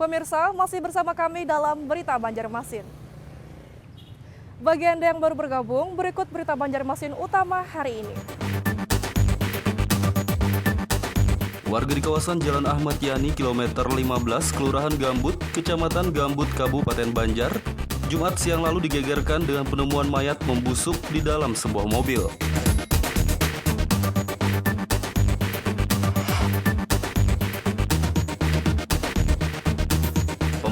Pemirsa, masih bersama kami dalam Berita Banjarmasin. Bagi Anda yang baru bergabung, berikut Berita Banjarmasin utama hari ini. Warga di kawasan Jalan Ahmad Yani, kilometer 15, Kelurahan Gambut, Kecamatan Gambut, Kabupaten Banjar, Jumat siang lalu digegerkan dengan penemuan mayat membusuk di dalam sebuah mobil.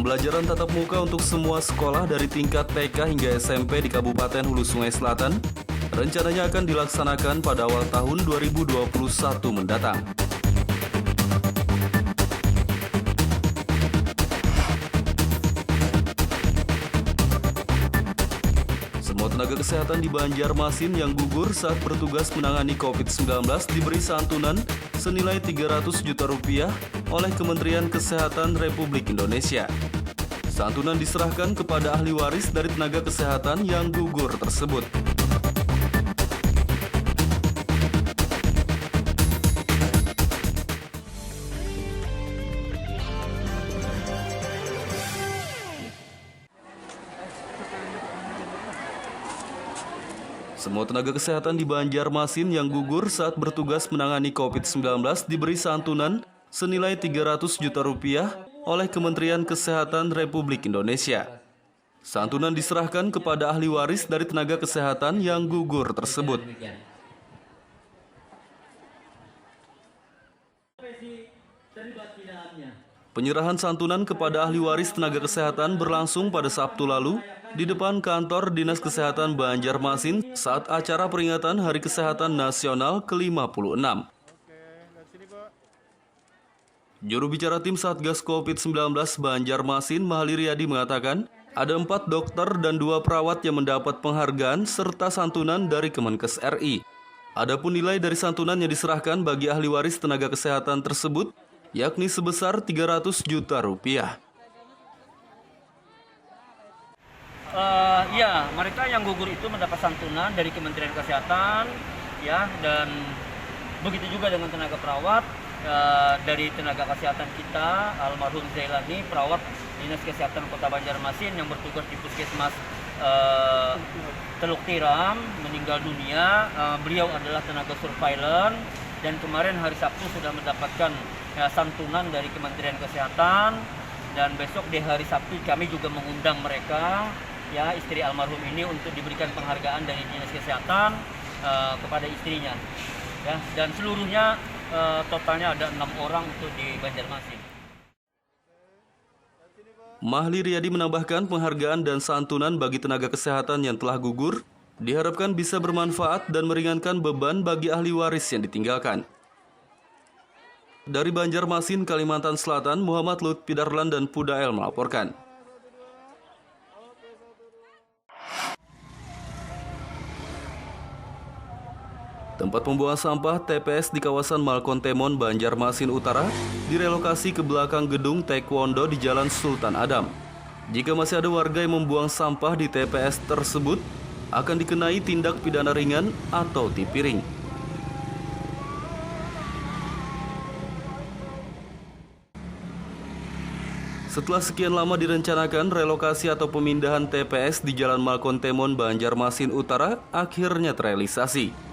Pembelajaran tatap muka untuk semua sekolah dari tingkat TK hingga SMP di Kabupaten Hulu Sungai Selatan rencananya akan dilaksanakan pada awal tahun 2021 mendatang. Semua tenaga kesehatan di Banjarmasin yang gugur saat bertugas menangani COVID-19 diberi santunan senilai 300 juta rupiah oleh Kementerian Kesehatan Republik Indonesia. Santunan diserahkan kepada ahli waris dari tenaga kesehatan yang gugur tersebut. Semua tenaga kesehatan di Banjarmasin yang gugur saat bertugas menangani COVID-19 diberi santunan senilai 300 juta rupiah oleh Kementerian Kesehatan Republik Indonesia. Santunan diserahkan kepada ahli waris dari tenaga kesehatan yang gugur tersebut. Penyerahan santunan kepada ahli waris tenaga kesehatan berlangsung pada Sabtu lalu di depan kantor Dinas Kesehatan Banjarmasin saat acara peringatan Hari Kesehatan Nasional ke-56. Juru bicara tim Satgas COVID-19 Banjarmasin, Mahli Riyadi mengatakan, ada 4 dokter dan 2 perawat yang mendapat penghargaan serta santunan dari Kemenkes RI. Adapun nilai dari santunan yang diserahkan bagi ahli waris tenaga kesehatan tersebut, yakni sebesar 300 juta rupiah. Ya, mereka yang gugur itu mendapat santunan dari Kementerian Kesehatan, ya, dan begitu juga dengan tenaga perawat. Dari tenaga kesehatan kita, almarhum Zailani, perawat Dinas Kesehatan Kota Banjarmasin yang bertugas di Puskesmas Teluk Tiram, meninggal dunia. Beliau adalah tenaga surveillance dan kemarin hari Sabtu sudah mendapatkan santunan dari Kementerian Kesehatan, dan besok di hari Sabtu kami juga mengundang mereka, ya, istri almarhum ini untuk diberikan penghargaan dari Dinas Kesehatan kepada istrinya, ya, dan seluruhnya totalnya ada 6 orang untuk di Banjarmasin. Mahli Riyadi menambahkan penghargaan dan santunan bagi tenaga kesehatan yang telah gugur diharapkan bisa bermanfaat dan meringankan beban bagi ahli waris yang ditinggalkan. Dari Banjarmasin, Kalimantan Selatan, Muhammad Lutfi Darlan dan Pudael melaporkan. Tempat pembuangan sampah TPS di kawasan Malkontemon, Banjarmasin Utara direlokasi ke belakang gedung Taekwondo di Jalan Sultan Adam. Jika masih ada warga yang membuang sampah di TPS tersebut, akan dikenai tindak pidana ringan atau tipiring. Setelah sekian lama direncanakan, relokasi atau pemindahan TPS di Jalan Malkontemon, Banjarmasin Utara akhirnya terrealisasi.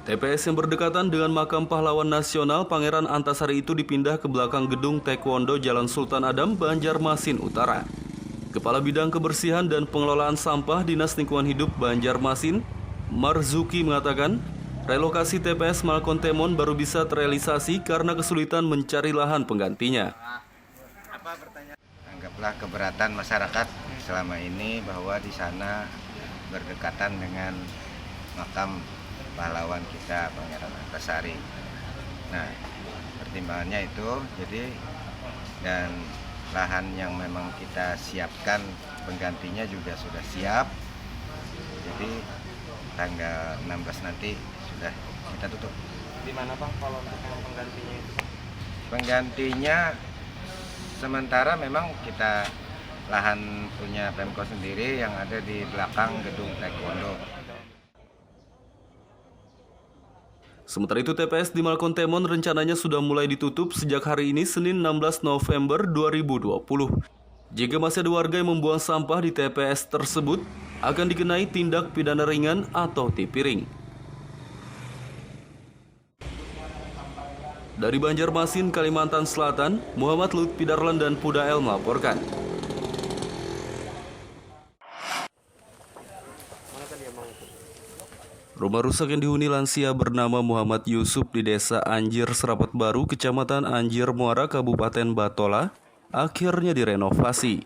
TPS yang berdekatan dengan makam pahlawan nasional Pangeran Antasari itu dipindah ke belakang gedung Taekwondo Jalan Sultan Adam, Banjarmasin Utara. Kepala Bidang Kebersihan dan Pengelolaan Sampah Dinas Lingkungan Hidup Banjarmasin, Marzuki mengatakan, relokasi TPS Malkontemon baru bisa terrealisasi karena kesulitan mencari lahan penggantinya. Anggaplah keberatan masyarakat selama ini bahwa di sana berdekatan dengan makam pahlawan kita Pangeran Antasari. Nah, pertimbangannya itu, jadi, dan lahan yang memang kita siapkan penggantinya juga sudah siap. Jadi tanggal 16 nanti sudah kita tutup. Di mana Bang kalau untuk yang penggantinya itu? Penggantinya sementara memang kita lahan punya Pemko sendiri yang ada di belakang gedung Taekwondo. Sementara itu TPS di Malkontemon rencananya sudah mulai ditutup sejak hari ini Senin 16 November 2020. Jika masih ada warga yang membuang sampah di TPS tersebut, akan dikenai tindak pidana ringan atau tipiring. Dari Banjarmasin, Kalimantan Selatan, Muhammad Lutfi Darlan dan Pudael melaporkan. Rumah rusak yang dihuni lansia bernama Muhammad Yusuf di Desa Anjir, Serapat Baru, Kecamatan Anjir Muara, Kabupaten Batola, akhirnya direnovasi.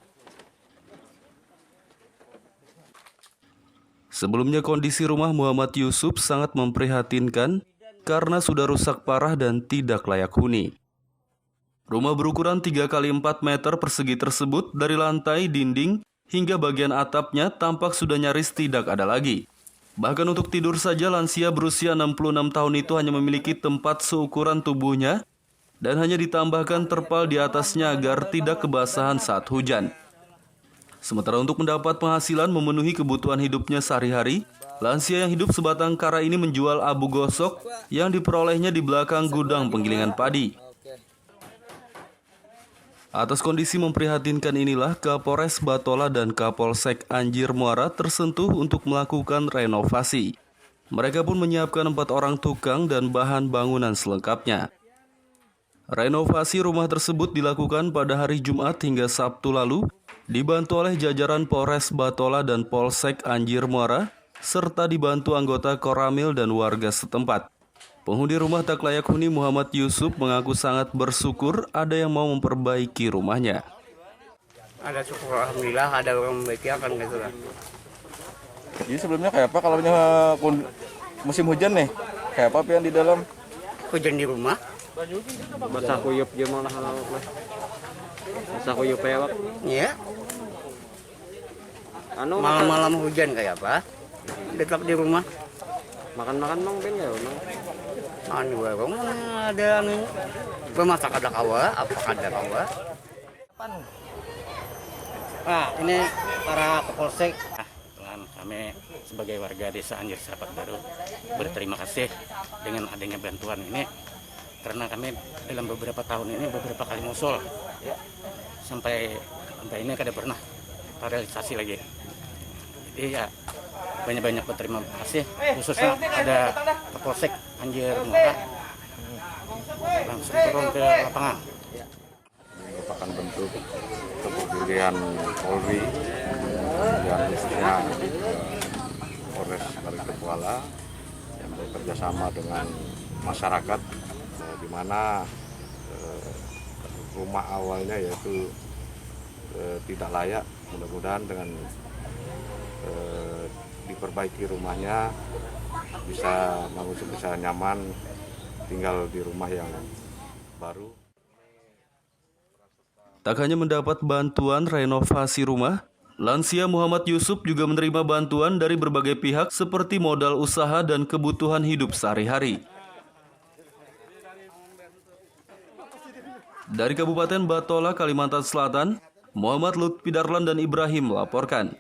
Sebelumnya kondisi rumah Muhammad Yusuf sangat memprihatinkan karena sudah rusak parah dan tidak layak huni. Rumah berukuran 3 x 4 meter persegi tersebut dari lantai, dinding, hingga bagian atapnya tampak sudah nyaris tidak ada lagi. Bahkan untuk tidur saja lansia berusia 66 tahun itu hanya memiliki tempat seukuran tubuhnya dan hanya ditambahkan terpal di atasnya agar tidak kebasahan saat hujan. Sementara untuk mendapat penghasilan memenuhi kebutuhan hidupnya sehari-hari, lansia yang hidup sebatang kara ini menjual abu gosok yang diperolehnya di belakang gudang penggilingan padi. Atas kondisi memprihatinkan inilah Kapolres Batola dan Kapolsek Anjir Muara tersentuh untuk melakukan renovasi. Mereka pun menyiapkan 4 orang tukang dan bahan bangunan selengkapnya. Renovasi rumah tersebut dilakukan pada hari Jumat hingga Sabtu lalu, dibantu oleh jajaran Polres Batola dan Polsek Anjir Muara, serta dibantu anggota Koramil dan warga setempat. Penghuni rumah tak layak huni Muhammad Yusuf mengaku sangat bersyukur ada yang mau memperbaiki rumahnya. Ada syukur, alhamdulillah ada orang membaiki akan gitu lah. Jadi sebelumnya kayak apa kalau musim hujan nih? Kayak apa yang di dalam? Hujan di rumah. Basah kuyup gimana hal basah kuyup ya, Pak? Iya. Anu Malam-malam hujan kayak apa? Tetap di rumah. makan Bang Ben ya, Bang. Anu warung ada anu. Pemasak ada kawa, apa ada kawa? Nah, ini para Kapolsek. Dengan kami sebagai warga Desa Anjir Serapat Baru berterima kasih dengan adanya bantuan ini, karena kami dalam beberapa tahun ini beberapa kali musul sampai ini kada pernah terrealisasi lagi. Jadi ya banyak-banyak berterima kasih, khususnya ada Kapolsek Anjir Muara langsung turun ke lapangan. Merupakan bentuk kepedulian Polri yang khususnya Polres Balikpahala yang bekerja sama dengan masyarakat, di mana rumah awalnya yaitu tidak layak, mudah-mudahan dengan diperbaiki rumahnya bisa nyaman tinggal di rumah yang baru. Tak hanya mendapat bantuan renovasi rumah, lansia Muhammad Yusuf juga menerima bantuan dari berbagai pihak seperti modal usaha dan kebutuhan hidup sehari-hari. Dari Kabupaten Batola, Kalimantan Selatan, Muhammad Lutfi Darlan dan Ibrahim melaporkan.